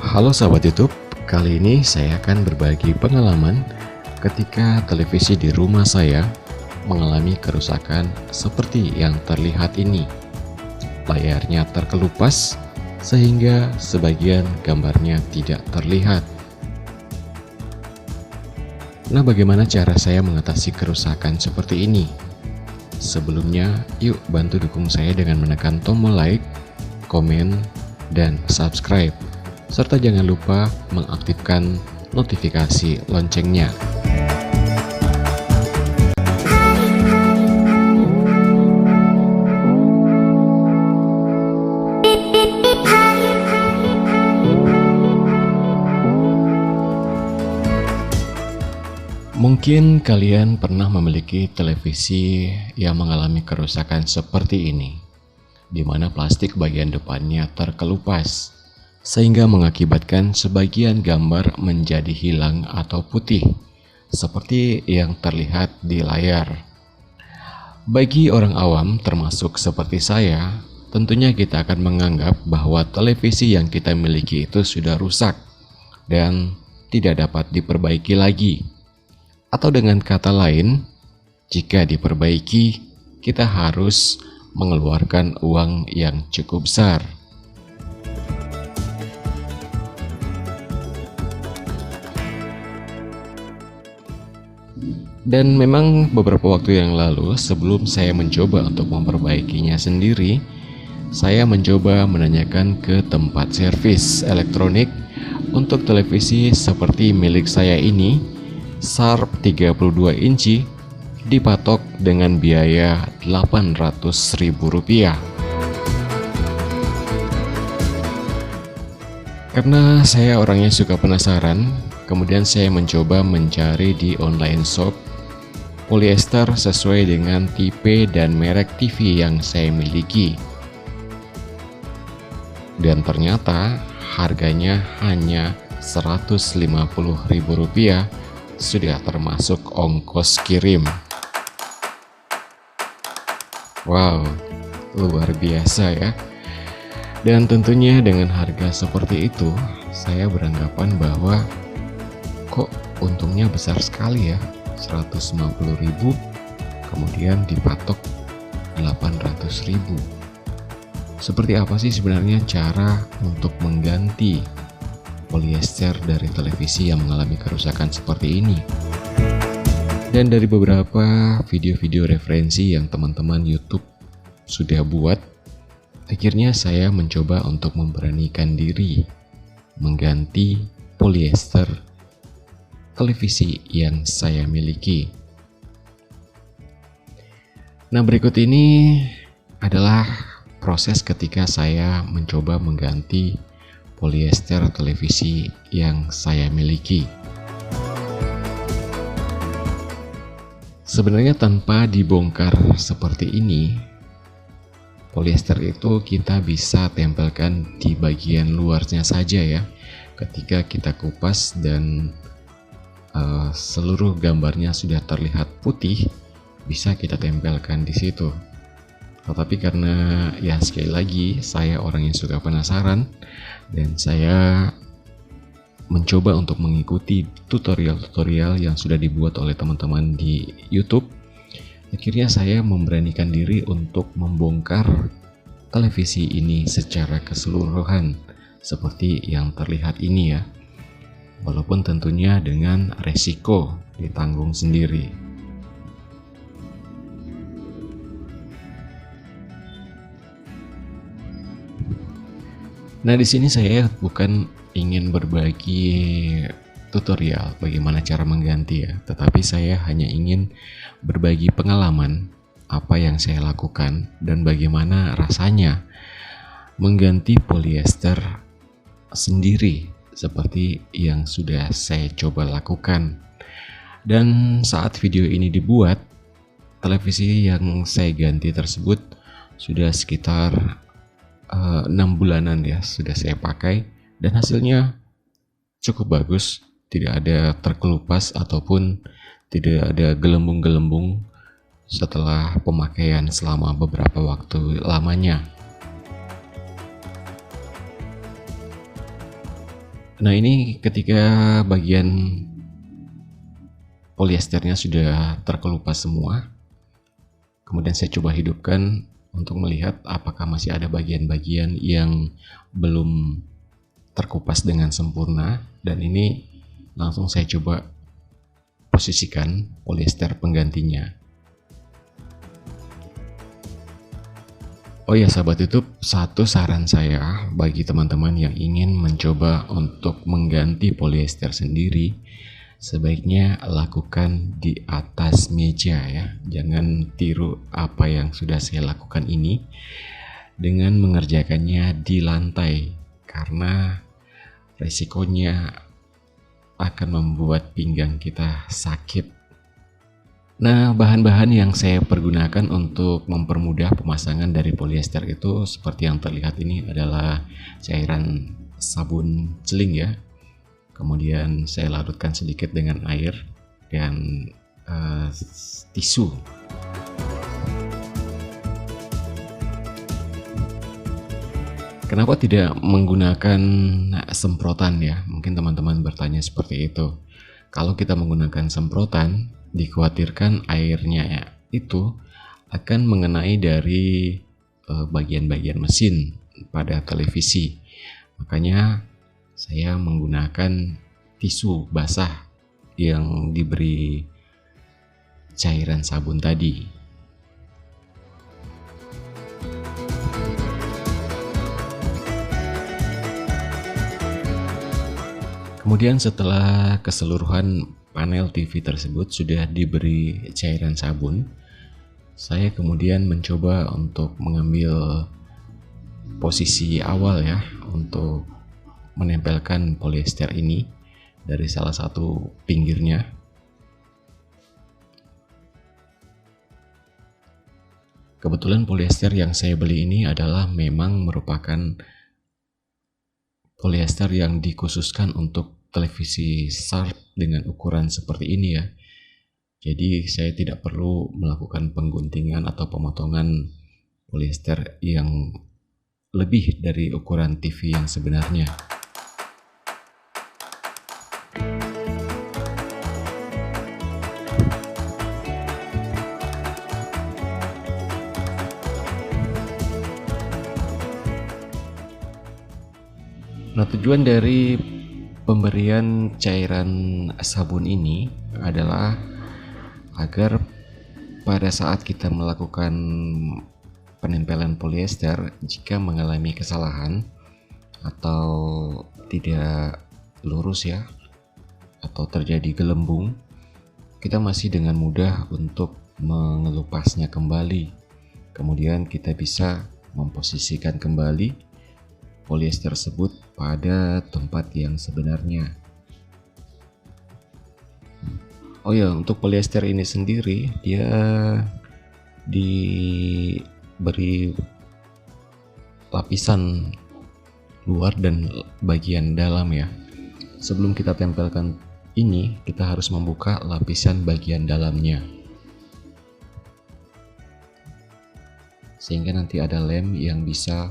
Halo sahabat YouTube, kali ini saya akan berbagi pengalaman ketika televisi di rumah saya mengalami kerusakan seperti yang terlihat ini. Layarnya terkelupas sehingga sebagian gambarnya tidak terlihat. Nah, bagaimana cara saya mengatasi kerusakan seperti ini? Sebelumnya, yuk bantu dukung saya dengan menekan tombol like, komen, dan subscribe. Serta jangan lupa mengaktifkan notifikasi loncengnya. Mungkin kalian pernah memiliki televisi yang mengalami kerusakan seperti ini, di mana plastik bagian depannya terkelupas, sehingga mengakibatkan sebagian gambar menjadi hilang atau putih, seperti yang terlihat di layar. Bagi orang awam termasuk seperti saya, tentunya kita akan menganggap bahwa televisi yang kita miliki itu sudah rusak dan tidak dapat diperbaiki lagi. Atau dengan kata lain, jika diperbaiki, kita harus mengeluarkan uang yang cukup besar. Dan memang beberapa waktu yang lalu, sebelum saya mencoba untuk memperbaikinya sendiri, saya mencoba menanyakan ke tempat servis elektronik untuk televisi seperti milik saya ini, Sharp 32 inci, dipatok dengan biaya Rp800.000. Karena saya orangnya suka penasaran, kemudian saya mencoba mencari di online shop polyester sesuai dengan tipe dan merek TV yang saya miliki. Dan ternyata harganya hanya Rp150.000, sudah termasuk ongkos kirim. Wow, luar biasa ya. Dan tentunya dengan harga seperti itu, saya beranggapan bahwa kok untungnya besar sekali ya, 150.000 kemudian dipatok 800.000. Seperti apa sih sebenarnya cara untuk mengganti polyester dari televisi yang mengalami kerusakan seperti ini? Dan dari beberapa video-video referensi yang teman-teman YouTube sudah buat, akhirnya saya mencoba untuk memberanikan diri mengganti polyester televisi yang saya miliki. Nah, berikut ini adalah proses ketika saya mencoba mengganti polyester televisi yang saya miliki. Sebenarnya tanpa dibongkar seperti ini, polyester itu kita bisa tempelkan di bagian luarnya saja ya. Ketika kita kupas dan seluruh gambarnya sudah terlihat putih, bisa kita tempelkan di situ. Tetapi karena ya sekali lagi saya orang yang suka penasaran dan saya mencoba untuk mengikuti tutorial-tutorial yang sudah dibuat oleh teman-teman di YouTube, akhirnya saya memberanikan diri untuk membongkar televisi ini secara keseluruhan seperti yang terlihat ini ya. Walaupun tentunya dengan resiko ditanggung sendiri. Nah, di sini saya bukan ingin berbagi tutorial bagaimana cara mengganti ya, tetapi saya hanya ingin berbagi pengalaman apa yang saya lakukan dan bagaimana rasanya mengganti polyester sendiri seperti yang sudah saya coba lakukan. Dan saat video ini dibuat, televisi yang saya ganti tersebut sudah sekitar 6 bulanan ya sudah saya pakai, dan hasilnya cukup bagus, tidak ada terkelupas ataupun tidak ada gelembung-gelembung setelah pemakaian selama beberapa waktu lamanya. Nah, ini ketika bagian poliesternya sudah terkelupas semua, kemudian saya coba hidupkan untuk melihat apakah masih ada bagian-bagian yang belum terkupas dengan sempurna, dan ini langsung saya coba posisikan polyester penggantinya. Oh ya sahabat YouTube, satu saran saya bagi teman-teman yang ingin mencoba untuk mengganti polyester sendiri, sebaiknya lakukan di atas meja ya. Jangan tiru apa yang sudah saya lakukan ini dengan mengerjakannya di lantai, karena resikonya akan membuat pinggang kita sakit. Nah, bahan-bahan yang saya pergunakan untuk mempermudah pemasangan dari polyester itu seperti yang terlihat ini adalah cairan sabun celing ya. Kemudian saya larutkan sedikit dengan air dan tisu. Kenapa tidak menggunakan semprotan ya? Mungkin teman-teman bertanya seperti itu. Kalau kita menggunakan semprotan, dikhawatirkan airnya itu akan mengenai dari bagian-bagian mesin pada televisi. Makanya saya menggunakan tisu basah yang diberi cairan sabun tadi. Kemudian setelah keseluruhan panel TV tersebut sudah diberi cairan sabun, saya kemudian mencoba untuk mengambil posisi awal ya untuk menempelkan polyester ini dari salah satu pinggirnya. Kebetulan polyester yang saya beli ini adalah memang merupakan polyester yang dikhususkan untuk televisi Sharp dengan ukuran seperti ini ya. Jadi saya tidak perlu melakukan pengguntingan atau pemotongan polyester yang lebih dari ukuran TV yang sebenarnya. Nah, tujuan dari pemberian cairan sabun ini adalah agar pada saat kita melakukan penempelan polyester, jika mengalami kesalahan atau tidak lurus ya, atau terjadi gelembung, kita masih dengan mudah untuk mengelupasnya kembali. Kemudian kita bisa memposisikan kembali polyester tersebut pada tempat yang sebenarnya. Oh ya, untuk polyester ini sendiri dia diberi lapisan luar dan bagian dalam ya. Sebelum kita tempelkan ini, kita harus membuka lapisan bagian dalamnya, sehingga nanti ada lem yang bisa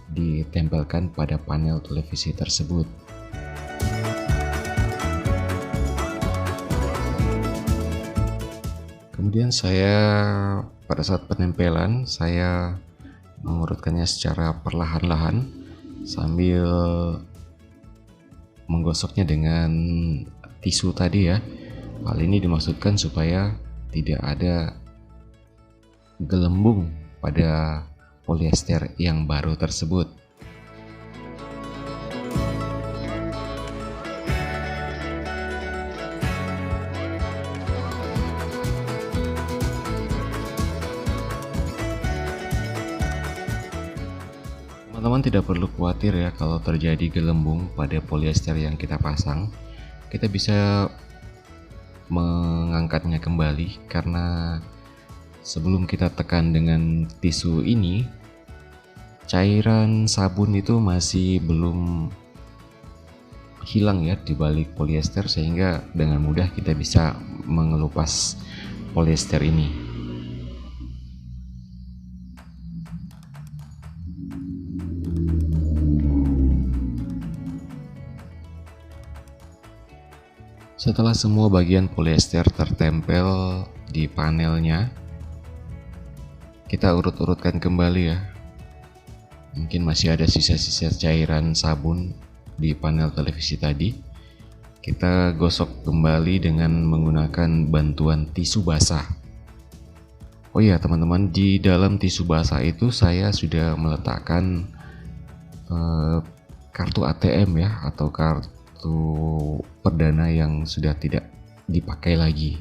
ditempelkan pada panel televisi tersebut. Kemudian saya pada saat penempelan saya mengurutkannya secara perlahan-lahan sambil menggosoknya dengan tisu tadi ya. Hal ini dimaksudkan supaya tidak ada gelembung pada polyester yang baru tersebut. Teman-teman tidak perlu khawatir ya kalau terjadi gelembung pada polyester yang kita pasang. Kita bisa mengangkatnya kembali karena sebelum kita tekan dengan tisu ini, cairan sabun itu masih belum hilang ya di balik polyester, sehingga dengan mudah kita bisa mengelupas polyester ini. Setelah semua bagian polyester tertempel di panelnya, kita urut-urutkan kembali ya. Mungkin masih ada sisa-sisa cairan sabun di panel televisi tadi. Kita gosok kembali dengan menggunakan bantuan tisu basah. Oh ya teman-teman, di dalam tisu basah itu saya sudah meletakkan kartu ATM ya, atau kartu perdana yang sudah tidak dipakai lagi.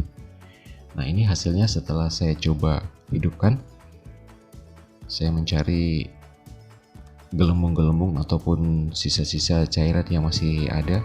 Nah, ini hasilnya setelah saya coba hidupkan. Saya mencari gelembung-gelembung ataupun sisa-sisa cairan yang masih ada.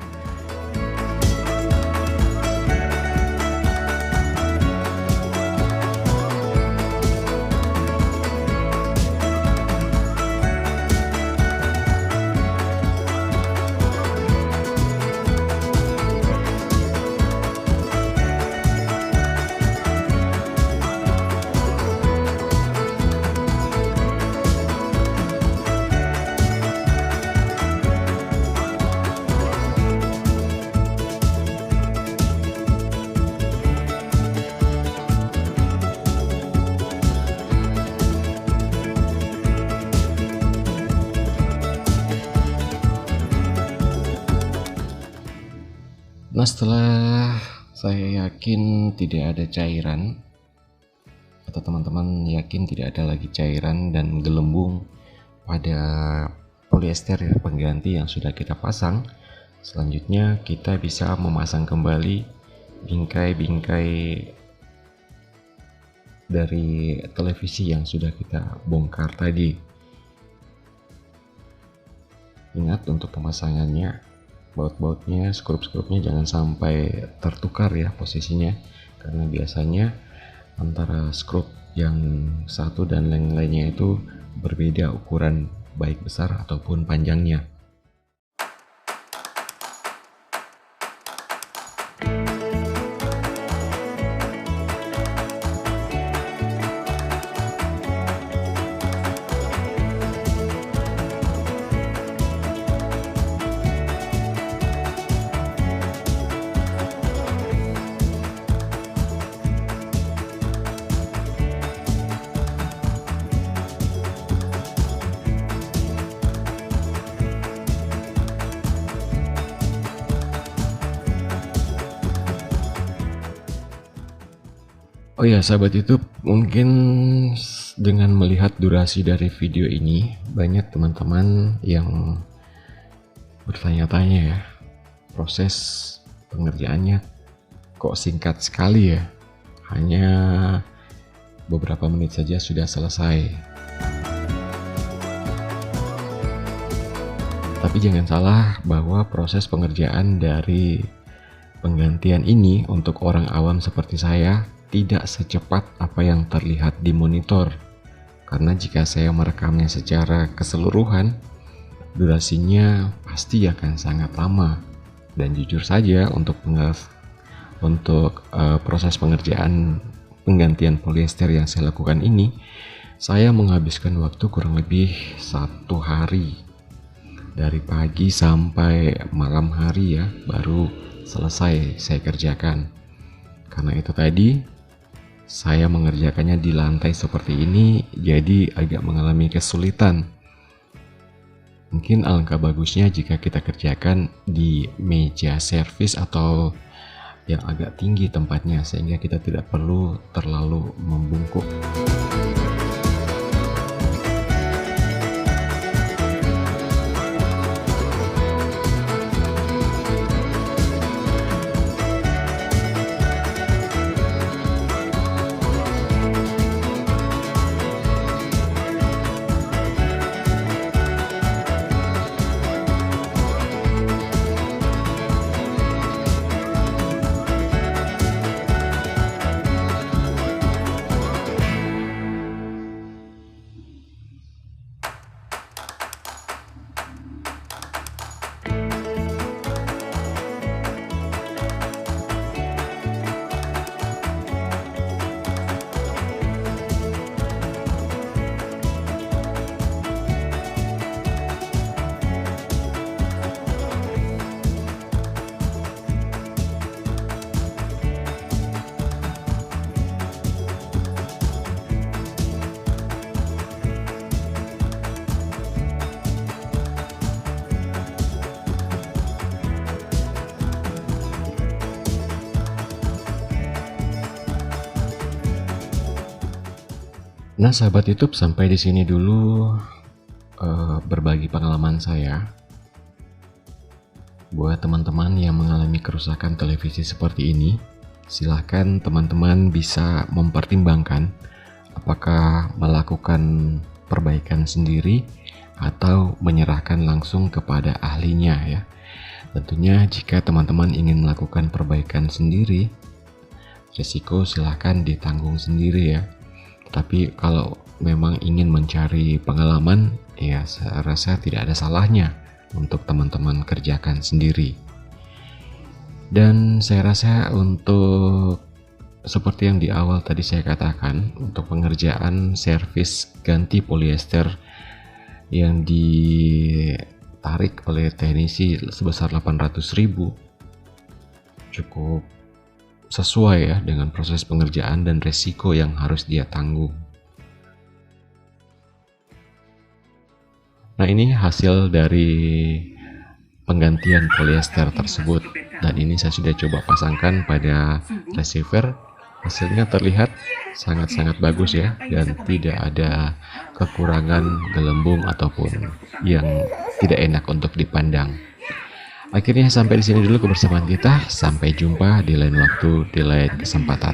Nah, setelah saya yakin tidak ada cairan, atau teman-teman yakin tidak ada lagi cairan dan gelembung pada polyester pengganti yang sudah kita pasang, selanjutnya kita bisa memasang kembali bingkai-bingkai dari televisi yang sudah kita bongkar tadi. Ingat untuk pemasangannya, baut-bautnya, skrup-skrupnya jangan sampai tertukar ya posisinya, karena biasanya antara skrup yang satu dan yang lainnya itu berbeda ukuran, baik besar ataupun panjangnya. Oh ya sahabat YouTube, mungkin dengan melihat durasi dari video ini banyak teman-teman yang bertanya-tanya ya, proses pengerjaannya kok singkat sekali ya, hanya beberapa menit saja sudah selesai. Tapi jangan salah bahwa proses pengerjaan dari penggantian ini untuk orang awam seperti saya tidak secepat apa yang terlihat di monitor, karena jika saya merekamnya secara keseluruhan, durasinya pasti akan sangat lama. Dan jujur saja untuk proses pengerjaan penggantian polyester yang saya lakukan ini, saya menghabiskan waktu kurang lebih 1 hari, dari pagi sampai malam hari ya, baru selesai saya kerjakan. Karena itu tadi saya mengerjakannya di lantai seperti ini, jadi agak mengalami kesulitan. Mungkin alangkah bagusnya jika kita kerjakan di meja servis atau yang agak tinggi tempatnya, sehingga kita tidak perlu terlalu membungkuk. Nah, sahabat YouTube, sampai di sini dulu berbagi pengalaman saya. Buat teman-teman yang mengalami kerusakan televisi seperti ini, silahkan teman-teman bisa mempertimbangkan apakah melakukan perbaikan sendiri atau menyerahkan langsung kepada ahlinya ya. Tentunya jika teman-teman ingin melakukan perbaikan sendiri, risiko silahkan ditanggung sendiri ya. Tapi kalau memang ingin mencari pengalaman, ya saya rasa tidak ada salahnya untuk teman-teman kerjakan sendiri. Dan saya rasa untuk seperti yang di awal tadi saya katakan, untuk pengerjaan servis ganti polyester yang ditarik oleh teknisi sebesar 800.000 cukup sesuai ya dengan proses pengerjaan dan resiko yang harus dia tanggung. Nah, ini hasil dari penggantian polyester tersebut, dan ini saya sudah coba pasangkan pada receiver. Hasilnya terlihat sangat-sangat bagus ya, dan tidak ada kekurangan gelembung ataupun yang tidak enak untuk dipandang. Akhirnya sampai di sini dulu kebersamaan kita. Sampai jumpa di lain waktu, di lain kesempatan.